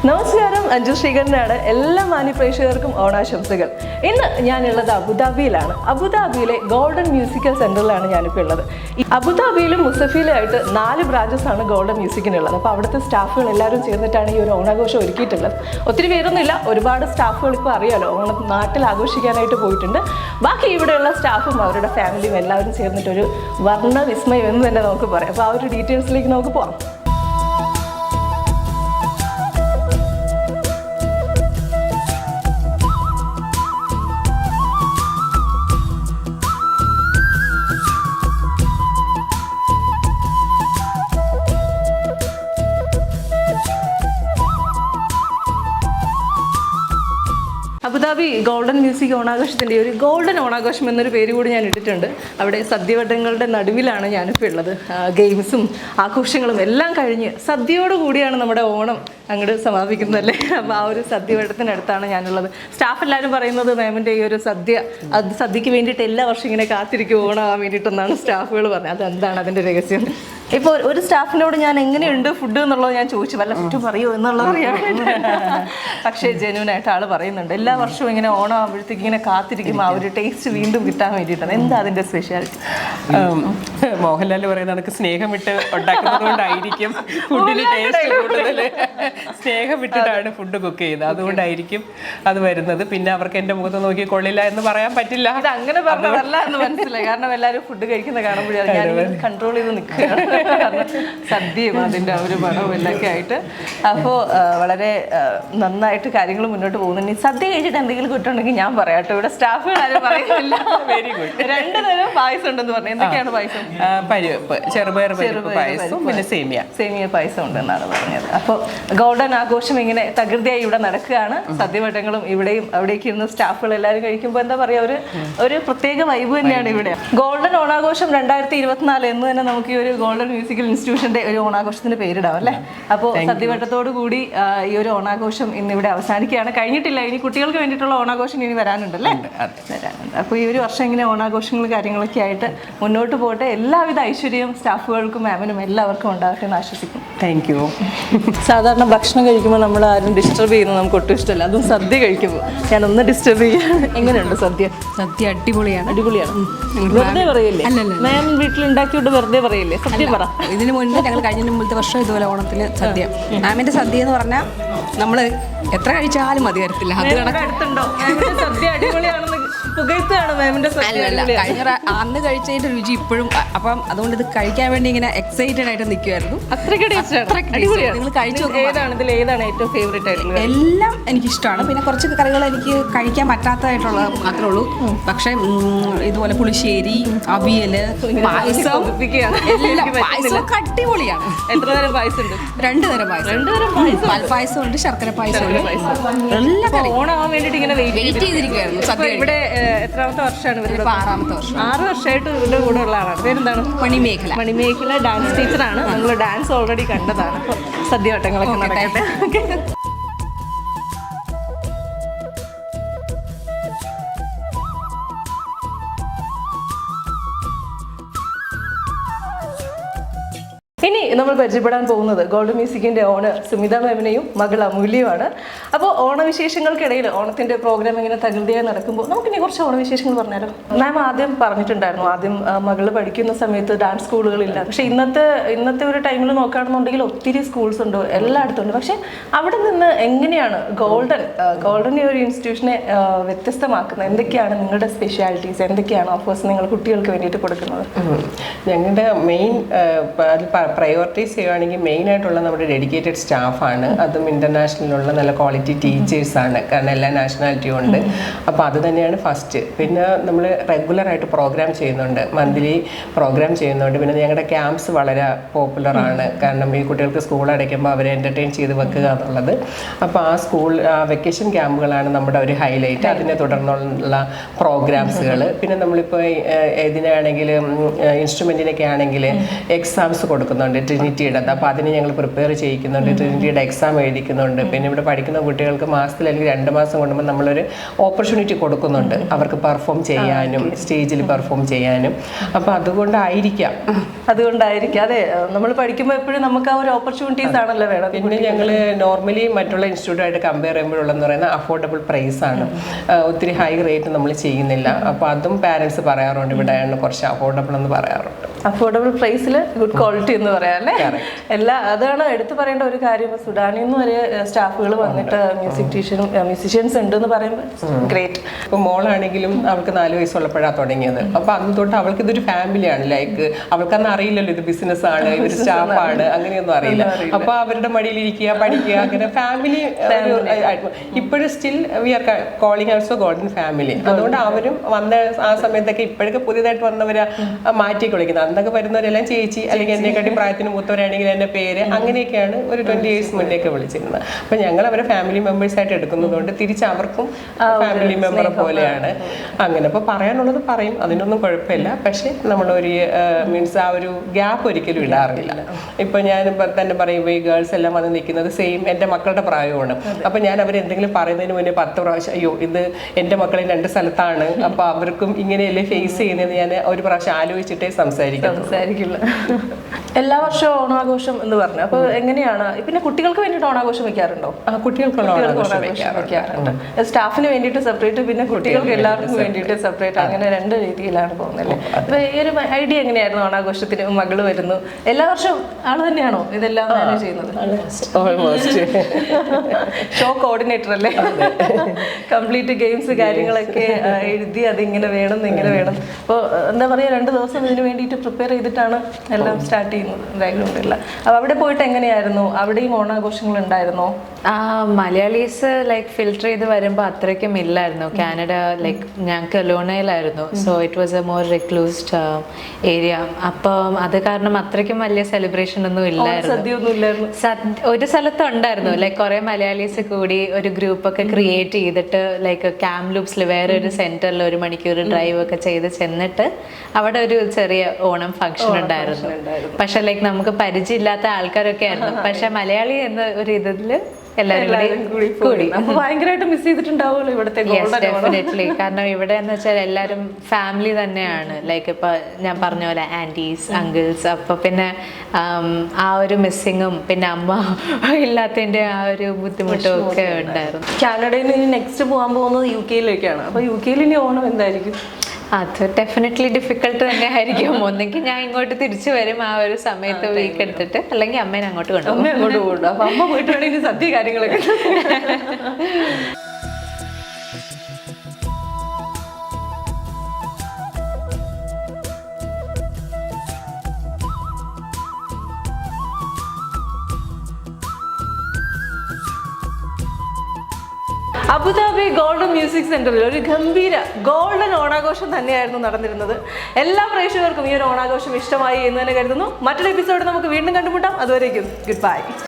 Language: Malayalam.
നമസ്കാരം, അഞ്ജു ശ്രീകരനാണ്. എല്ലാ മാന്യപ്രേക്ഷകർക്കും ഓണാശംസകൾ. ഇന്ന് ഞാനുള്ളത് അബുദാബിയിലാണ്. അബുദാബിയിലെ ഗോൾഡൻ മ്യൂസിക്കൽ സെന്ററിലാണ് ഞാനിപ്പോൾ ഉള്ളത്. അബുദാബിയിലും മുസഫിലും ആയിട്ട് 4 ബ്രാഞ്ചസ് ആണ് ഗോൾഡൻ മ്യൂസിക്കിനുള്ളത്. അപ്പോൾ അവിടുത്തെ സ്റ്റാഫുകൾ എല്ലാവരും ചേർന്നിട്ടാണ് ഈ ഒരു ഓണാഘോഷം ഒരുക്കിയിട്ടുള്ളത്. ഒത്തിരി പേരൊന്നുമില്ല, ഒരുപാട് സ്റ്റാഫുകൾ ഇപ്പോൾ അറിയാലോ, ഓണം നാട്ടിൽ ആഘോഷിക്കാനായിട്ട് പോയിട്ടുണ്ട്. ബാക്കി ഇവിടെയുള്ള സ്റ്റാഫും അവരുടെ ഫാമിലിയും എല്ലാവരും ചേർന്നിട്ടൊരു വർണ്ണ വിസ്മയം എന്ന് തന്നെ നമുക്ക് പറയാം. അപ്പോൾ ആ ഒരു ഡീറ്റെയിൽസിലേക്ക് നമുക്ക് പോകാം. അബുദാബി ഗോൾഡൻ മ്യൂസിക് ഓണാഘോഷത്തിൻ്റെ ഒരു ഗോൾഡൻ ഓണാഘോഷം എന്നൊരു പേര് കൂടി ഞാൻ ഇട്ടിട്ടുണ്ട്. അവിടെ സദ്യവട്ടങ്ങളുടെ നടുവിലാണ് ഞാനിപ്പോൾ ഉള്ളത്. ഗെയിംസും ആഘോഷങ്ങളും എല്ലാം കഴിഞ്ഞ് സദ്യയോട് കൂടിയാണ് നമ്മുടെ ഓണം അങ്ങോട്ട് സമാപിക്കുന്നതല്ലേ. അപ്പോൾ ആ ഒരു സദ്യവട്ടത്തിനടുത്താണ് ഞാനുള്ളത്. സ്റ്റാഫ് എല്ലാവരും പറയുന്നത് മാമിൻ്റെ ഈ ഒരു സദ്യക്ക് വേണ്ടിയിട്ട് എല്ലാ വർഷം ഇങ്ങനെ കാത്തിരിക്കും ഓണമാകാൻ വേണ്ടിയിട്ടെന്നാണ് സ്റ്റാഫുകൾ പറഞ്ഞത്. അതെന്താണ് അതിൻ്റെ രഹസ്യം? ഇപ്പോൾ ഒരു സ്റ്റാഫിനോട് ഞാൻ എങ്ങനെയുണ്ട് ഫുഡ് എന്നുള്ളത് ഞാൻ ചോദിച്ചു, വല്ല കുറ്റം പറയുമോ എന്നുള്ളത് അറിയാൻ വേണ്ടിയിട്ട്. പക്ഷേ ജെന്യൂനായിട്ട് ആൾ പറയുന്നുണ്ട് എല്ലാ വർഷവും ഇങ്ങനെ ഓണം ആകുമ്പോഴത്തേക്ക് ഇങ്ങനെ കാത്തിരിക്കും ആ ഒരു ടേസ്റ്റ് വീണ്ടും കിട്ടാൻ വേണ്ടിയിട്ടാണ്. എന്താ അതിൻ്റെ സ്പെഷ്യാലിറ്റി? മോഹൻലാൽ പറയുന്ന കണക്ക് സ്നേഹം വിട്ട് ഉണ്ടാക്കുന്നത് കൊണ്ടായിരിക്കും ഫുഡിന് ടേസ്റ്റ് കൂടുതൽ. സ്നേഹം വിട്ടിട്ടാണ് ഫുഡ് കുക്ക് ചെയ്യുന്നത്, അതുകൊണ്ടായിരിക്കും അത് വരുന്നത്. പിന്നെ അവർക്ക് എൻ്റെ മുഖത്ത് നോക്കി കൊള്ളില്ല എന്ന് പറയാൻ പറ്റില്ല. അത് അങ്ങനെ പറഞ്ഞതല്ല എന്ന് മനസ്സിലായി. കാരണം എല്ലാവരും ഫുഡ് കഴിക്കുന്ന കാണുമ്പോഴാണ് ഞാൻ കൺട്രോൾ ചെയ്ത് നിൽക്കുകയാണ്. സദ്യയും അതിൻ്റെ ഒരു മണവും എല്ലാമൊക്കെ ആയിട്ട്. അപ്പോൾ വളരെ നന്നായിട്ട് കാര്യങ്ങൾ മുന്നോട്ട് പോകുന്നുണ്ട്. സദ്യ കഴിച്ചിട്ട് എന്തെങ്കിലും കുറ്റുണ്ടെങ്കിൽ ഞാൻ പറയാം കേട്ടോ. ഇവിടെ സ്റ്റാഫുകൾ ആരും പറയുന്നില്ല. Very good. 2 തരം പായസം ഉണ്ടെന്ന് പറഞ്ഞു. എന്തൊക്കെയാണ് പായസം? പരിപ്പ്, ചെറുപയർ പായസവും പിന്നെ സേമിയ പായസം ഉണ്ടെന്നാണ് പറഞ്ഞത്. അപ്പോൾ ഗോൾഡൻ ആഘോഷം ഇങ്ങനെ തകൃതിയായി ഇവിടെ നടക്കുകയാണ്. സദ്യവട്ടങ്ങളും ഇവിടെയും അവിടേക്ക് ഇരുന്ന് സ്റ്റാഫുകൾ എല്ലാവരും കഴിക്കുമ്പോൾ എന്താ പറയുക, ഒരു പ്രത്യേക വൈബ് തന്നെയാണ് ഇവിടെ. ഗോൾഡൻ ഓണാഘോഷം 2024 എന്ന് തന്നെ നമുക്ക് ഈ ഒരു ഗോൾഡൻ മ്യൂസിക്കൽ ഇൻസ്റ്റിറ്റ്യൂഷന്റെ ഒരു ഓണാഘോഷത്തിന് പേരിടാം അല്ലേ. അപ്പോൾ സദ്യവട്ടത്തോടു കൂടി ഈ ഒരു ഓണാഘോഷം ഇന്നിവിടെ അവസാനിക്കുകയാണ്. കഴിഞ്ഞിട്ടില്ല, ഇനി കുട്ടികൾക്ക് വേണ്ടിയിട്ടുള്ള ഓണാഘോഷം ഇനി വരാനുണ്ടല്ലേ. വരാനുണ്ട്. അപ്പോൾ ഈ ഒരു വർഷം ഇങ്ങനെ ഓണാഘോഷങ്ങൾ കാര്യങ്ങളൊക്കെ ആയിട്ട് മുന്നോട്ട് പോട്ടെ. എല്ലാവിധ ഐശ്വര്യവും സ്റ്റാഫുകൾക്കും മാമിനും എല്ലാവർക്കും ഉണ്ടാകട്ടെ എന്ന് ആശ്വസിക്കും. Thank you. സാധാരണ ഭക്ഷണം കഴിക്കുമ്പോൾ നമ്മൾ ആരും ഡിസ്റ്റർബ് ചെയ്യുന്നത് നമുക്ക് ഒട്ടും ഇഷ്ടമല്ല. അതും സദ്യ കഴിക്കുമ്പോൾ ഞാനൊന്ന് ഡിസ്റ്റർബ് ചെയ്യാൻ. എങ്ങനെയുണ്ട് സദ്യ? സദ്യ അടിപൊളിയാണ്. വെറുതെ പറയില്ലേ മാം? വീട്ടിൽ ഉണ്ടാക്കിയോണ്ട് വെറുതെ പറയില്ലേ? സദ്യ പറ. ഇതിന് മുൻപ് ഞങ്ങൾ കഴിഞ്ഞ മുമ്പത്തെ വർഷം ഇതുപോലെ ഓണത്തിന് സദ്യ, മാമിന്റെ സദ്യ എന്ന് പറഞ്ഞാൽ നമ്മൾ എത്ര കഴിച്ചാലും മതി വരത്തില്ല. അത് അടുത്തുണ്ടോ സദ്യ അടിപൊളിയാണെന്ന് പുകഴ്ത്തുകയാണ് മാമിന്റെ സദ്യ? കഴിഞ്ഞ അന്ന് കഴിച്ചതിന്റെ രുചി ഇപ്പോഴും. അപ്പം അതുകൊണ്ട് ഇത് കഴിക്കാൻ വേണ്ടി ഇങ്ങനെ എക്സൈറ്റഡ് ആയിട്ട് നിൽക്കുമായിരുന്നു. അത്രയ്ക്ക് നിങ്ങൾ കഴിച്ചു. ഏതാണ് ഏറ്റവും ഫേവറേറ്റ് ആയിട്ടുള്ളത്? എല്ലാം എനിക്കിഷ്ടമാണ്. പിന്നെ കുറച്ച് കറികൾ എനിക്ക് കഴിക്കാൻ പറ്റാത്തതായിട്ടുള്ളത് മാത്രമേ ഉള്ളൂ. പക്ഷെ ഇതുപോലെ പുളിശ്ശേരി, അവിയല്, പായസം എല്ലാം പായസമൊക്കെ അടിപൊളിയാണ്. എത്ര തരം പായസം ഉണ്ട്? 2 തരം പായസം. പാൽപ്പായസം ഉണ്ട്, ശർക്കര പായസം ഉണ്ട്. ഓണാവാൻ വേണ്ടിയിട്ട് ഇങ്ങനെ വെയിറ്റ് ചെയ്തിരിക്കുകയായിരുന്നു സദ്യ. ഇവിടെ എത്രാമത്തെ വർഷമാണ്? 6ാമത്തെ വർഷം. 6 വർഷമായിട്ട് ഇവരുടെ കൂടെ ഉള്ള ആളാണ്. പേരെന്താണ്? മണിമേഖല ഡാൻസ് ടീച്ചറാണ്. നമ്മൾ ഡാൻസ് ഓൾറെഡി കണ്ടതാണ്. അപ്പോൾ സദ്യവട്ടങ്ങളൊക്കെ നടക്കട്ടെ. ഇനി നമ്മൾ പരിചയപ്പെടാൻ പോകുന്നത് ഗോൾഡൻ മ്യൂസിക്കിൻ്റെ ഓണർ സുമിത മാമിനെയും മകൾ അമൂല്യയുമാണ്. അപ്പോൾ ഓണവിശേഷങ്ങൾക്കിടയിൽ ഓണത്തിൻ്റെ പ്രോഗ്രാം ഇങ്ങനെ തകൃതിയായി നടക്കുമ്പോൾ നമുക്കിനി കുറച്ച് ഓണവിശേഷങ്ങൾ പറഞ്ഞാലോ? മാം ആദ്യം പറഞ്ഞിട്ടുണ്ടായിരുന്നു, ആദ്യം മകൾ പഠിക്കുന്ന സമയത്ത് ഡാൻസ് സ്കൂളുകളില്ല. പക്ഷേ ഇന്നത്തെ ഒരു ടൈമിൽ നോക്കുകയാണെന്നുണ്ടെങ്കിൽ ഒത്തിരി സ്കൂൾസ് ഉണ്ട്, എല്ലായിടത്തും ഉണ്ട്. പക്ഷേ അവിടെ നിന്ന് എങ്ങനെയാണ് ഗോൾഡൻ ഈ ഒരു ഇൻസ്റ്റിറ്റ്യൂഷനെ വ്യത്യസ്തമാക്കുന്നത്? എന്തൊക്കെയാണ് നിങ്ങളുടെ സ്പെഷ്യാലിറ്റീസ്? എന്തൊക്കെയാണ് ഓഫേഴ്സ് നിങ്ങൾ കുട്ടികൾക്ക് വേണ്ടിയിട്ട് കൊടുക്കുന്നത്? ഞങ്ങളുടെ മെയിൻ പ്രയോറിറ്റൈസ് ചെയ്യുകയാണെങ്കിൽ മെയിനായിട്ടുള്ള നമ്മുടെ ഡെഡിക്കേറ്റഡ് സ്റ്റാഫാണ്. അതും ഇൻ്റർനാഷണലിലുള്ള നല്ല ക്വാളിറ്റി ടീച്ചേഴ്സാണ്. കാരണം എല്ലാ നാഷണാലിറ്റിയും ഉണ്ട്. അപ്പോൾ അത് തന്നെയാണ് ഫസ്റ്റ്. പിന്നെ നമ്മൾ റെഗുലറായിട്ട് പ്രോഗ്രാം ചെയ്യുന്നുണ്ട്, മന്ത്ലി പ്രോഗ്രാം ചെയ്യുന്നുണ്ട്. പിന്നെ ഞങ്ങളുടെ ക്യാമ്പ്സ് വളരെ പോപ്പുലറാണ്. കാരണം ഈ കുട്ടികൾക്ക് സ്കൂൾ അടയ്ക്കുമ്പോൾ അവരെ എൻ്റർടൈൻ ചെയ്ത് വെക്കുക എന്നുള്ളത്. അപ്പോൾ ആ വെക്കേഷൻ ക്യാമ്പുകളാണ് നമ്മുടെ ഒരു ഹൈലൈറ്റ്. അതിനെ തുടർന്നുള്ള പ്രോഗ്രാംസുകൾ. പിന്നെ നമ്മളിപ്പോൾ ഇതിനാണെങ്കിലും ഇൻസ്ട്രുമെൻറ്റിനൊക്കെ ആണെങ്കിൽ എക്സാംസ് കൊടുക്കുന്നുണ്ട്. കൊടുക്കുന്നുണ്ട് ട്രിനിറ്റിയുടെ. അപ്പോൾ അതിന് ഞങ്ങൾ പ്രിപ്പയർ ചെയ്യിക്കുന്നുണ്ട്. ട്രിനിറ്റിയുടെ എക്സാം എഴുതിക്കുന്നുണ്ട്. പിന്നെ ഇവിടെ പഠിക്കുന്ന കുട്ടികൾക്ക് മാസത്തിൽ അല്ലെങ്കിൽ 2 മാസം കൊണ്ടുമ്പോൾ നമ്മളൊരു ഓപ്പർച്യൂണിറ്റി കൊടുക്കുന്നുണ്ട് അവർക്ക് പെർഫോം ചെയ്യാനും സ്റ്റേജിൽ പെർഫോം ചെയ്യാനും. അപ്പോൾ അതുകൊണ്ടായിരിക്കാം അതെ, നമ്മൾ പഠിക്കുമ്പോൾ എപ്പോഴും നമുക്ക് ആ ഒരു ഓപ്പർച്യൂണിറ്റീസ് ആണല്ലോ വേണം. പിന്നെ ഞങ്ങൾ നോർമലി മറ്റുള്ള ഇൻസ്റ്റിറ്റ്യൂട്ടായിട്ട് കമ്പയർ ചെയ്യുമ്പോഴുള്ളതെന്ന് പറയുന്നത് അഫോർഡബിൾ പ്രൈസ് ആണ്. ഒത്തിരി ഹൈ റേറ്റ് നമ്മൾ ചെയ്യുന്നില്ല. അപ്പോൾ അതും പാരൻസ് പറയാറുണ്ട്, ഇവിടെ കുറച്ച് അഫോർഡബിൾ എന്ന് പറയാറുണ്ട്. അഫോർഡബിൾ പ്രൈസിൽ ഗുഡ് ക്വാളിറ്റി എന്ന് പറയാം അല്ലേ? അതാണ് എടുത്തു പറയേണ്ട ഒരു കാര്യം. സുഡാനിൽ നിന്ന് വരെ സ്റ്റാഫുകൾ വന്നിട്ട് മ്യൂസിഷ്യൻസ് ഉണ്ട് എന്ന് പറയുമ്പോൾ ഗ്രേറ്റ്. ഇപ്പോൾ മോളാണെങ്കിലും അവൾക്ക് 4 വയസ്സുള്ളപ്പോഴാണ് തുടങ്ങിയത്. അപ്പോൾ അന്ന് തൊട്ട് അവൾക്ക് ഇതൊരു ഫാമിലിയാണ്. ലൈക്ക് അവൾക്കന്ന് അറിയില്ലല്ലോ ഇത് ബിസിനസ് ആണ്, ഇവർ സ്റ്റാഫാണ്, അങ്ങനെയൊന്നും അറിയില്ല. അപ്പോൾ അവരുടെ മടിയിലിരിക്കുക, പഠിക്കുക, അങ്ങനെ ഫാമിലി. ഇപ്പോഴും still we are calling also golden family. അതുകൊണ്ട് അവരും വന്ന ആ സമയത്തൊക്കെ ഇപ്പോഴൊക്കെ പുതിയതായിട്ട് വന്നവരെ മാറ്റി വിളിക്കുന്നത്. അന്നൊക്കെ വരുന്നവരെല്ലാം ചേച്ചി, അല്ലെങ്കിൽ എന്നെക്കാട്ടി പ്രായത്തിന് മൂത്തവരാണെങ്കിൽ എൻ്റെ പേര്, അങ്ങനെയൊക്കെയാണ് ഒരു 20 years മുന്നേയൊക്കെ വിളിച്ചിരുന്നത്. അപ്പം ഞങ്ങൾ അവരെ ഫാമിലി മെമ്പേഴ്സായിട്ട് എടുക്കുന്നതുകൊണ്ട് തിരിച്ച് അവർക്കും ഫാമിലി മെമ്പർ പോലെയാണ്. അങ്ങനെ അപ്പോൾ പറയാനുള്ളത് പറയും, അതിനൊന്നും കുഴപ്പമില്ല. പക്ഷേ നമ്മളൊരു മീൻസ് ആ ഒരു ഗ്യാപ്പ് ഒരിക്കലും ഇടാറില്ല. ഇപ്പം ഞാൻ തന്നെ പറയുമ്പോൾ ഈ ഗേൾസ് എല്ലാം വന്ന് നിൽക്കുന്നത് സെയിം എൻ്റെ മക്കളുടെ പ്രായമാണ്. അപ്പം ഞാൻ അവരെന്തെങ്കിലും പറയുന്നതിന് മുന്നേ 10 പ്രാവശ്യം അയ്യോ ഇത് എൻ്റെ മക്കളെ 2 സ്ഥലത്താണ്, അപ്പോൾ അവർക്കും ഇങ്ങനെയല്ലേ ഫേസ് ചെയ്യുന്നതെന്ന് ഞാൻ ഒരു പ്രാവശ്യം ആലോചിച്ചിട്ടേ സംസാരിക്കുള്ളൂ. എല്ലാ വർഷവും ഓണാഘോഷം എന്ന് പറഞ്ഞു. അപ്പോൾ എങ്ങനെയാണ് പിന്നെ കുട്ടികൾക്ക് വേണ്ടിയിട്ട് ഓണാഘോഷം വെക്കാറുണ്ടോ? കുട്ടികൾക്കുള്ള ഓണാഘോഷം വെക്കാറുണ്ട്. സ്റ്റാഫിന് വേണ്ടിയിട്ട് സെപ്പറേറ്റ്, പിന്നെ കുട്ടികൾക്ക് എല്ലാവർക്കും വേണ്ടിയിട്ട് സെപ്പറേറ്റ്, അങ്ങനെ 2 രീതിയിലാണ് പോകുന്നത്. അപ്പോൾ ഈ ഒരു ഐഡിയ എങ്ങനെയായിരുന്നു? ഓണാഘോഷത്തിന് മകള് വരുന്നു, എല്ലാ വർഷവും ആള് തന്നെയാണോ ഇതെല്ലാം മാനേജ് ചെയ്യുന്നത്? ഓൾമോസ്റ്റ് ഷോ കോർഡിനേറ്റർ അല്ലേ? കംപ്ലീറ്റ് ഗെയിംസ് കാര്യങ്ങളൊക്കെ എഴുതി അതിങ്ങനെ വേണം ഇങ്ങനെ വേണം. അപ്പോൾ എന്താ പറയുക, 2 ദിവസം ഇതിന് വേണ്ടിയിട്ട് പ്രിപ്പയർ ചെയ്തിട്ടാണ് എല്ലാം സ്റ്റാർട്ട് ചെയ്യുന്നത് ബാക്ക്ഗ്രൗണ്ടില്ല. അപ്പോൾ അവിടെ പോയിട്ട് എങ്ങനെയായിരുന്നു? അവിടെയും ഓണാഘോഷങ്ങൾ ഉണ്ടായിരുന്നോ? മലയാളീസ് ലൈക്ക് ഫിൽട്ടർ ചെയ്ത് വരുമ്പോൾ അത്രയ്ക്കും ഇല്ലായിരുന്നു. കാനഡ ലൈക്ക് ഞങ്ങൾക്ക് അലോണയിലായിരുന്നു. So it was a more secluded area. അപ്പം അത് കാരണം അത്രയ്ക്കും വലിയ സെലിബ്രേഷൻ ഒന്നും ഇല്ലായിരുന്നു. ഒരു സ്ഥലത്ത് ഉണ്ടായിരുന്നു ലൈക്ക് കുറെ മലയാളീസ് കൂടി ഒരു ഗ്രൂപ്പൊക്കെ ക്രിയേറ്റ് ചെയ്തിട്ട് ലൈക്ക് ക്യാമ്പ് ലൂപ്സിൽ വേറെ ഒരു സെന്ററിൽ 1 മണിക്കൂർ ഡ്രൈവ് ഒക്കെ ചെയ്ത് ചെന്നിട്ട് അവിടെ ഒരു ചെറിയ ഓണം ഫംഗ്ഷൻ ഉണ്ടായിരുന്നു. പക്ഷെ ലൈക്ക് നമുക്ക് പരിചയമില്ലാത്ത ആൾക്കാരൊക്കെ ആയിരുന്നു. പക്ഷെ മലയാളി എന്ന ഒരു ഇതില് എല്ലാവരും കൂടി ഭയങ്കരമായിട്ട് മിസ് ചെയ്തിട്ടുണ്ടാവുമല്ലോ ഇവിടുത്തെ. ഡെഫിനറ്റ്ലി. കാരണം ഇവിടെ എന്ന് വെച്ചാൽ എല്ലാവരും ഫാമിലി തന്നെയാണ്. ലൈക്ക് ഇപ്പൊ ഞാൻ പറഞ്ഞ പോലെ ആന്റീസ്, അങ്കിൾസ്. അപ്പൊ പിന്നെ ആ ഒരു മിസ്സിങ്ങും പിന്നെ അമ്മ ഇല്ലാത്തതിന്റെ ആ ഒരു ബുദ്ധിമുട്ടും ഒക്കെ ഉണ്ടായിരുന്നു. കാനഡയിൽ നിന്ന് നെക്സ്റ്റ് പോകാൻ പോകുന്നത് UK-യിലേക്കാണ്. അപ്പൊ UK-യിൽ ഇനി ഓണം എന്തായിരിക്കും? അത് ഡെഫിനറ്റ്ലി ഡിഫിക്കൽട്ട് തന്നെ ആയിരിക്കും. ഒന്നെങ്കിൽ ഞാൻ ഇങ്ങോട്ട് തിരിച്ചു വരും ആ ഒരു സമയത്ത് വീക്ക് എടുത്തിട്ട്, അല്ലെങ്കിൽ അമ്മേനെ അങ്ങോട്ട് കൊണ്ടുപോകും. അപ്പൊ അമ്മ പോയിട്ട് വേണമെങ്കിൽ സദ്യ കാര്യങ്ങളൊക്കെ. അബുദാബി ഗോൾഡൻ മ്യൂസിക് സെന്ററിൽ ഒരു ഗംഭീര ഗോൾഡൻ ഓണാഘോഷം തന്നെയായിരുന്നു നടന്നിരുന്നത്. എല്ലാ പ്രേക്ഷകർക്കും ഈ ഒരു ഓണാഘോഷം ഇഷ്ടമായി എന്ന് തന്നെ കരുതുന്നു. മറ്റൊരു എപ്പിസോഡ് നമുക്ക് വീണ്ടും കണ്ടുമുട്ടാം. അതുവരേക്കും ഗുഡ് ബൈ.